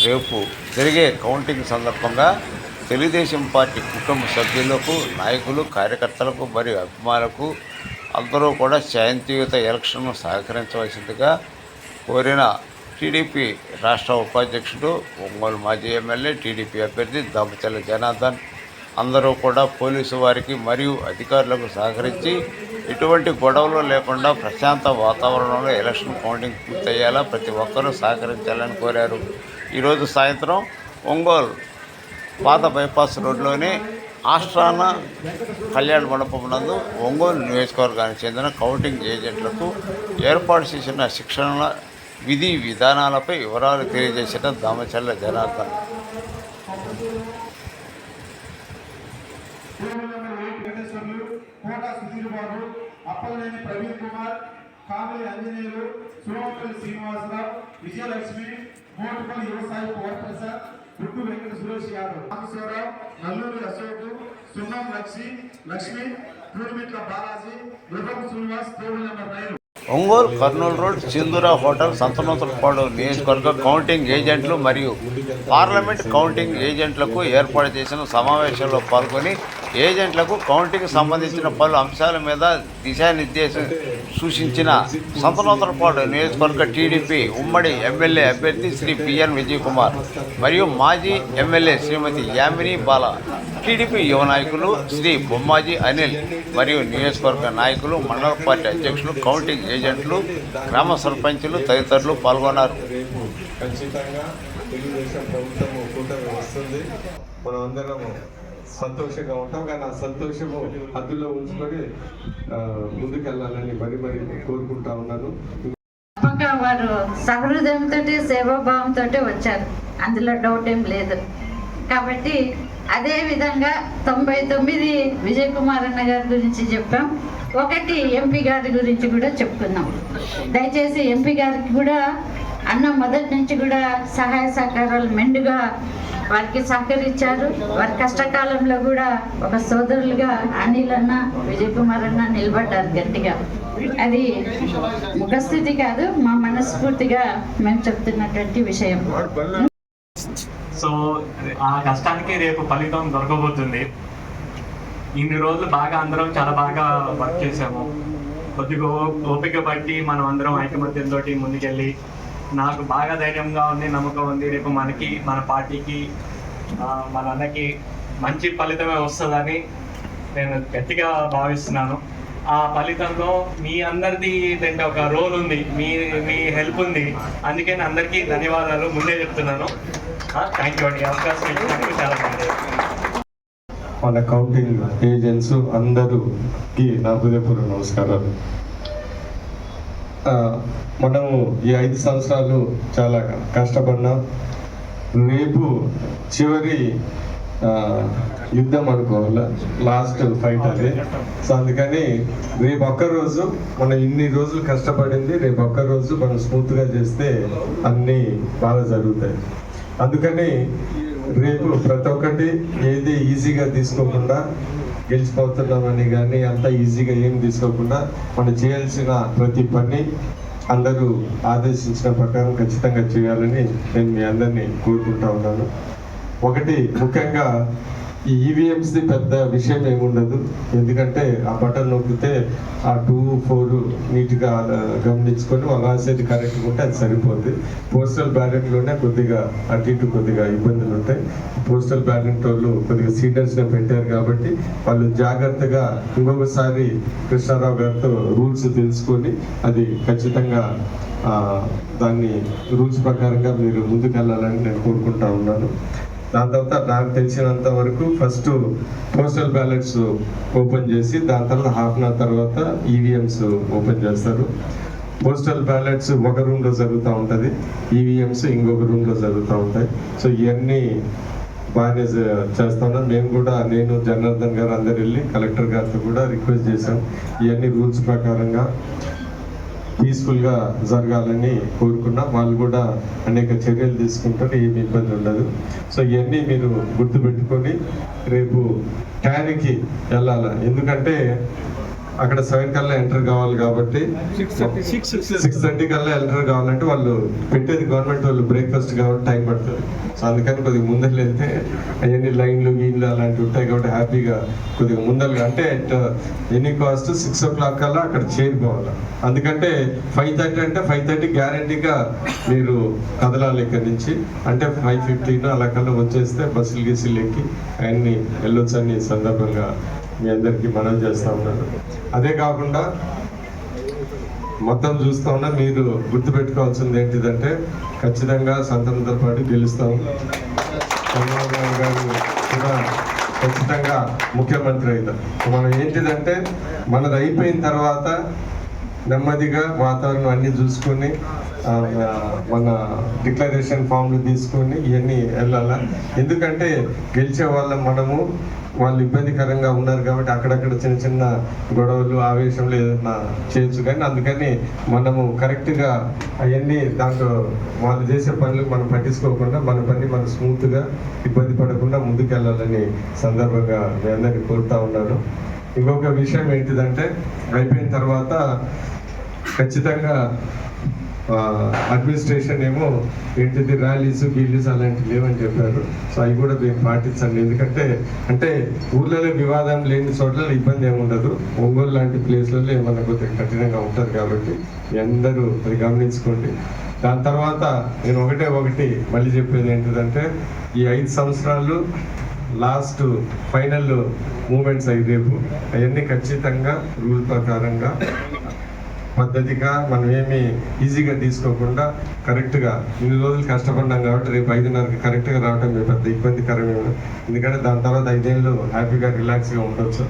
రేపు జరిగే కౌంటింగ్ సందర్భంగా తెలుగుదేశం పార్టీ కుటుంబ సభ్యులకు, నాయకులు, కార్యకర్తలకు మరియు అభిమానులకు అందరూ కూడా శాంతియుత ఎలక్షన్ను సహకరించవలసిందిగా కోరిన టీడీపీ రాష్ట్ర ఉపాధ్యక్షుడు, ఒంగోలు మాజీ ఎమ్మెల్యే, టీడీపీ అభ్యర్థి దామచర్ల జనార్దన్ అందరూ కూడా పోలీసు వారికి మరియు అధికారులకు సహకరించి ఎటువంటి గొడవలు లేకుండా ప్రశాంత వాతావరణంలో ఎలక్షన్ కౌంటింగ్ పూర్తయ్యేలా ప్రతి ఒక్కరూ సహకరించాలని కోరారు. ఈరోజు సాయంత్రం ఒంగోలు పాత బైపాస్ రోడ్లోని ఆస్థాన కళ్యాణ మండపం నందు ఒంగోలు నియోజకవర్గానికి చెందిన కౌంటింగ్ ఏజెంట్లకు ఏర్పాటు చేసిన శిక్షణ విధి విధానాలపై వివరాలు తెలియజేసిన దామచర్ల జనార్దన్. అప్పలనేని ప్రవీణ్ కుమార్, కామిలి ఆంజనేయులు, సోమపల్లి శ్రీనివాసరావు, విజయలక్ష్మి, మోటుపల్లి వ్యవసాయ Varaprasad, Guddu Venkata Suresh Yadav, Rameswararao, Nalluri Ashok, Sumam Lakshmi, Purmitla Balaji, Vibham Srinivas, table number 9. Ongole Kurnool road Sindhura hotel Santhanuthalapadu నియోజకవర్గ కౌంటింగ్ ఏజెంట్లు మరియు పార్లమెంట్ కౌంటింగ్ ఏజెంట్లకు ఏర్పాటు చేసిన సమావేశంలో పాల్గొని ఏజెంట్లకు కౌంటింగ్ సంబంధించిన పలు అంశాల మీద దిశానిర్దేశం సూచించిన సంతనూతలపాడు నియోజకవర్గ టీడీపీ ఉమ్మడి ఎమ్మెల్యే అభ్యర్థి శ్రీ పిఎన్ విజయ్ కుమార్ మరియు మాజీ ఎమ్మెల్యే శ్రీమతి యామిని బాల, టీడీపీ యువ నాయకులు శ్రీ బొమ్మాజీ అనిల్ మరియు నియోజకవర్గ నాయకులు, మండల పార్టీ అధ్యక్షులు, కౌంటింగ్ ఏజెంట్లు, గ్రామ సర్పంచులు తదితరులు పాల్గొన్నారు. ఖచ్చితంగా తెలుగుదేశం ప్రభుత్వము కూటమి వస్తుంది. మనం అందరము సంతోషంగా ఉంటాం, కానీ ఆ సంతోషము హద్దులో ఉంచుకొని ముందుకెళ్ళాలని మరి కోరుకుంటా ఉన్నాను. వారు సహృదయంతో సేవాభావంతో వచ్చారు, అందులో డౌట్ ఏం లేదు. కాబట్టి అదే విధంగా 99 విజయ్ కుమార్ అన్న గారి గురించి చెప్పాం. 1 ఎంపీ గారి గురించి కూడా చెప్పుకున్నాం. దయచేసి ఎంపీ గారికి కూడా అన్న మొదటి నుంచి కూడా సహాయ సహకారాలు మెండుగా వారికి సహకరించారు. వారి కష్టకాలంలో కూడా ఒక సోదరులుగా అనిల్ అన్న, విజయ్ కుమార్ అన్న నిలబడ్డారు గట్టిగా. అది ముఖస్థితి కాదు, మా మనస్ఫూర్తిగా మేము చెప్తున్నటువంటి విషయం. సో ఆ కష్టానికి రేపు ఫలితం దొరకబోతుంది. ఇన్ని రోజులు బాగా అందరం చాలా బాగా వర్క్ చేసాము. కొద్దిగా ఓపిక బట్టి మనం అందరం ఐకమత్యంతో ముందుకెళ్ళి నాకు బాగా ధైర్యంగా ఉంది, నమ్మకం ఉంది రేపు మనకి, మన పార్టీకి, మన అన్నకి మంచి ఫలితమే వస్తుందని నేను గట్టిగా భావిస్తున్నాను. ఆ ఫలితంలో మీ అందరిది ఏంటంటే ఒక రోల్ ఉంది, మీ హెల్ప్ ఉంది. అందుకని అందరికీ ధన్యవాదాలు ముందే చెప్తున్నాను. థ్యాంక్ యూ అండి, అవకాశం ఇచ్చినందుకు చాలా బాగుంది. మన కౌంటింగ్ ఏజెంట్స్ అందరికి నా హృదయపూర్వక నమస్కారాలు. మనము ఈ 5 సంవత్సరాలు చాలా కష్టపడినాం. రేపు చివరి యుద్ధం అనుకోవాలా, లాస్ట్ ఫైట్ అది. సో అందుకని రేపు ఒక్కరోజు మనం ఇన్ని రోజులు కష్టపడింది, రేపు ఒక్కరోజు మనం స్మూత్గా చేస్తే అన్నీ బాగా జరుగుతాయి. అందుకని రేపు ప్రతి ఒక్కటి ఏది ఈజీగా తీసుకోకుండా, గెలిచిపోతున్నామని కానీ అంత ఈజీగా ఏం తీసుకోకుండా మనం చేయాల్సిన ప్రతి పని అందరూ ఆదేశించిన ప్రకారం ఖచ్చితంగా చేయాలని నేను మీ అందరినీ కోరుకుంటా ఉన్నాను. ఒకటి ముఖ్యంగా ఈ ఈవీఎంస్ది పెద్ద విషయం ఏముండదు, ఎందుకంటే ఆ బటన్ నొక్కితే ఆ 2, 4 నీట్గా గమనించుకొని వాళ్ళు రాసేది కరెక్ట్గా ఉంటే అది సరిపోద్ది. పోస్టల్ బ్యాలెట్లోనే కొద్దిగా అటు ఇటు కొద్దిగా ఇబ్బందులు ఉంటాయి. పోస్టల్ బ్యాలెట్ వాళ్ళు కొద్దిగా సీనియర్స్గా పెట్టారు కాబట్టి వాళ్ళు జాగ్రత్తగా ఇంకొకసారి కృష్ణారావు గారితో రూల్స్ తెలుసుకొని అది ఖచ్చితంగా దాన్ని రూల్స్ ప్రకారంగా మీరు ముందుకెళ్ళాలని నేను కోరుకుంటా ఉన్నాను. దాని తర్వాత నాకు తెలిసినంత వరకు ఫస్ట్ పోస్టల్ బ్యాలెట్స్ ఓపెన్ చేసి దాని తర్వాత హాఫ్ అన్ అవర్ తర్వాత ఈవీఎంస్ ఓపెన్ చేస్తారు. పోస్టల్ బ్యాలెట్స్ ఒక రూమ్లో జరుగుతూ ఉంటుంది, ఈవీఎంస్ ఇంకొక రూమ్లో జరుగుతూ ఉంటాయి. సో ఇవన్నీ బాగానే చేస్తా ఉన్నాం. మేము కూడా, నేను జనార్దన్ గారు అందరు వెళ్ళి కలెక్టర్ గారితో కూడా రిక్వెస్ట్ చేశాం ఇవన్నీ రూల్స్ ప్రకారంగా పీస్ఫుల్గా జరగాలని కోరుకున్నాం. వాళ్ళు కూడా అనేక చర్యలు తీసుకుంటారు, ఏమి ఇబ్బంది ఉండదు. సో ఇవన్నీ మీరు గుర్తుపెట్టుకొని రేపు ట్యానికి వెళ్ళాలి. ఎందుకంటే అక్కడ 7 కల్లా ఎంటర్ కావాలి కాబట్టి 6:30 కల్లా ఎంటర్ కావాలంటే వాళ్ళు పెట్టేది గవర్నమెంట్ వాళ్ళు బ్రేక్ఫాస్ట్ కాబట్టి టైం పడుతుంది. సో అందుకని కొద్దిగా ముందర వెళ్తే అవన్నీ లైన్లు గీన్లు అలాంటివి ఉంటాయి కాబట్టి హ్యాపీగా కొద్దిగా ముందరగా అంటే ఎనీ కాస్ట్ 6 o'clock కల్లా అక్కడ చేరుకోవాలి. అందుకంటే 5:30 అంటే 5:30 గ్యారంటీగా మీరు కదలాలి ఇక్కడి నుంచి. అంటే 5:15 అలా కల్లా వచ్చేస్తే బస్సులు గీసులు ఎక్కి అవన్నీ వెళ్ళొచ్చు అని సందర్భంగా మీ అందరికీ మనం చేస్తా ఉన్నాను. అదే కాకుండా మొత్తం చూస్తా ఉన్నా మీరు గుర్తుపెట్టుకోవాల్సింది ఏంటిదంటే ఖచ్చితంగా సంతనంతో పాటు గెలుస్తాం. చంద్రబాబు నాయుడు గారు కూడా ఖచ్చితంగా ముఖ్యమంత్రి అవుతాం. మనం ఏంటిదంటే మనది అయిపోయిన తర్వాత నెమ్మదిగా వాతావరణం అన్ని చూసుకొని మన డిక్లరేషన్ ఫామ్లు తీసుకొని ఇవన్నీ వెళ్ళాలా. ఎందుకంటే గెలిచే వాళ్ళం మనము, వాళ్ళు ఇబ్బందికరంగా ఉన్నారు కాబట్టి అక్కడక్కడ చిన్న చిన్న గొడవలు ఆవేశంలో ఏదైనా చేయొచ్చు. కానీ అందుకని మనము కరెక్ట్గా అవన్నీ దాంట్లో వాళ్ళు చేసే పనులు మనం పట్టించుకోకుండా మన పని మనం స్మూత్గా ఇబ్బంది పడకుండా ముందుకు వెళ్ళాలని సందర్భంగా మీ అందరినీ కోరుతా ఉన్నాను. ఇంకొక విషయం ఏంటిదంటే అయిపోయిన తర్వాత ఖచ్చితంగా అడ్మినిస్ట్రేషన్ ఏమో ఏంటిది ర్యాలీస్ గీలీస్ అలాంటివి లేవని చెప్పారు. సో అవి కూడా మీరు పాటించండి. ఎందుకంటే అంటే ఊర్లలో వివాదం లేని చోట్ల ఇబ్బంది ఏమి ఉండదు. ఒంగోలు లాంటి ప్లేస్లలో ఏమన్నా కొద్దిగా కఠినంగా ఉంటుంది కాబట్టి మీ అందరూ అది గమనించుకోండి. దాని తర్వాత నేను ఒకటి మళ్ళీ చెప్పేది ఏంటిదంటే ఈ 5 సంవత్సరాలు లాస్ట్ ఫైనల్ మూమెంట్స్ అయ్యి రేపు అవన్నీ ఖచ్చితంగా రూల్ ప్రకారంగా పద్ధతిగా మనం ఏమి ఈజీగా తీసుకోకుండా కరెక్ట్గా ఇన్ని రోజులు కష్టపడ్డాం కాబట్టి రేపు 5:30కి కరెక్ట్గా రావడం పెద్ద ఇబ్బందికరమే. ఎందుకంటే దాని తర్వాత 5 ఏళ్ళు హ్యాపీగా రిలాక్స్గా ఉండొచ్చు.